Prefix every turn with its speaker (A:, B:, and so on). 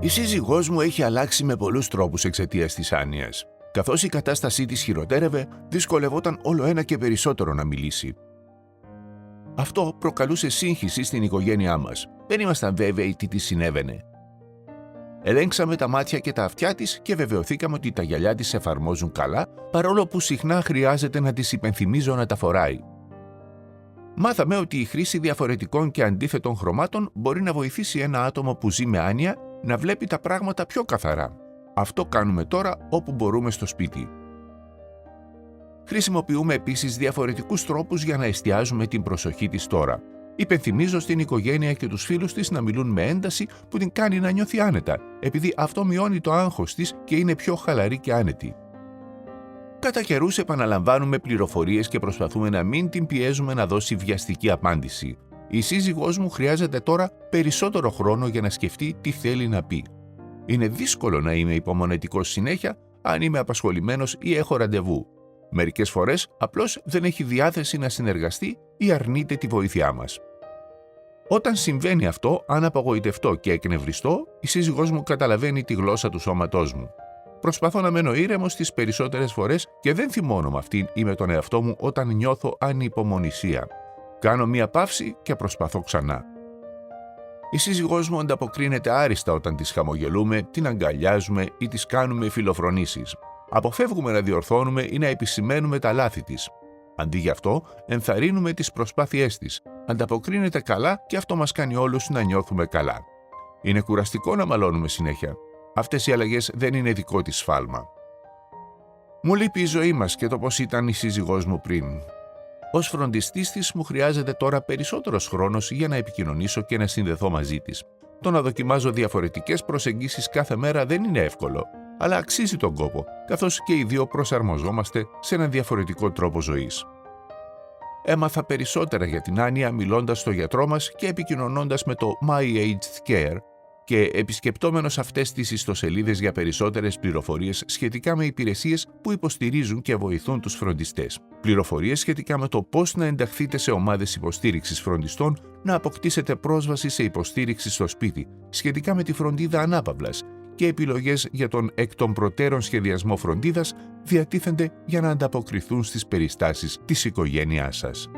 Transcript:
A: Η σύζυγός μου έχει αλλάξει με πολλούς τρόπους εξαιτίας της άνοιας. Καθώς η κατάστασή της χειροτέρευε, δυσκολευόταν όλο ένα και περισσότερο να μιλήσει. Αυτό προκαλούσε σύγχυση στην οικογένειά μας. Δεν ήμασταν βέβαιοι τι της συνέβαινε. Ελέγξαμε τα μάτια και τα αυτιά της και βεβαιωθήκαμε ότι τα γυαλιά της εφαρμόζουν καλά, παρόλο που συχνά χρειάζεται να της υπενθυμίζω να τα φοράει. Μάθαμε ότι η χρήση διαφορετικών και αντίθετων χρωμάτων μπορεί να βοηθήσει ένα άτομο που ζει με άνοια να βλέπει τα πράγματα πιο καθαρά. Αυτό κάνουμε τώρα όπου μπορούμε στο σπίτι. Χρησιμοποιούμε επίσης διαφορετικούς τρόπους για να εστιάζουμε την προσοχή της τώρα. Υπενθυμίζω στην οικογένεια και τους φίλους της να μιλούν με ένταση που την κάνει να νιώθει άνετα, επειδή αυτό μειώνει το άγχος της και είναι πιο χαλαρή και άνετη. Κατά καιρούς επαναλαμβάνουμε πληροφορίες και προσπαθούμε να μην την πιέζουμε να δώσει βιαστική απάντηση. Η σύζυγός μου χρειάζεται τώρα περισσότερο χρόνο για να σκεφτεί τι θέλει να πει. Είναι δύσκολο να είμαι υπομονετικός συνέχεια αν είμαι απασχολημένος ή έχω ραντεβού. Μερικές φορές απλώς δεν έχει διάθεση να συνεργαστεί ή αρνείται τη βοήθειά μας. Όταν συμβαίνει αυτό, αν απογοητευτώ και εκνευριστώ, η σύζυγός μου καταλαβαίνει τη γλώσσα του σώματός μου. Προσπαθώ να μένω ήρεμος τις περισσότερες φορές και δεν θυμώνω με αυτήν ή με τον εαυτό μου όταν νιώθω ανυπομονησία. Κάνω μία παύση και προσπαθώ ξανά. Η σύζυγός μου ανταποκρίνεται άριστα όταν της χαμογελούμε, την αγκαλιάζουμε ή της κάνουμε φιλοφρονήσεις. Αποφεύγουμε να διορθώνουμε ή να επισημαίνουμε τα λάθη της. Αντί γι' αυτό, ενθαρρύνουμε τις προσπάθειές της. Ανταποκρίνεται καλά και αυτό μας κάνει όλους να νιώθουμε καλά. Είναι κουραστικό να μαλώνουμε συνέχεια. Αυτές οι αλλαγές δεν είναι δικό της σφάλμα. Μου λείπει η ζωή μας και το πώς ήταν η σύζυγός μου πριν. Ως φροντιστής της μου χρειάζεται τώρα περισσότερος χρόνος για να επικοινωνήσω και να συνδεθώ μαζί της. Το να δοκιμάζω διαφορετικές προσεγγίσεις κάθε μέρα δεν είναι εύκολο, αλλά αξίζει τον κόπο, καθώς και οι δύο προσαρμοζόμαστε σε έναν διαφορετικό τρόπο ζωής. Έμαθα περισσότερα για την άνοια μιλώντας στο γιατρό μας και επικοινωνώντας με το My Aged Care και επισκεπτόμενος αυτές τις ιστοσελίδες για περισσότερες πληροφορίες σχετικά με υπηρεσίες που υποστηρίζουν και βοηθούν τους φροντιστές. Πληροφορίες σχετικά με το πώς να ενταχθείτε σε ομάδες υποστήριξης φροντιστών, να αποκτήσετε πρόσβαση σε υποστήριξη στο σπίτι, σχετικά με τη φροντίδα ανάπαυλας και επιλογές για τον εκ των προτέρων σχεδιασμό φροντίδας διατίθενται για να ανταποκριθούν στις περιστάσεις της οικογένειάς σας.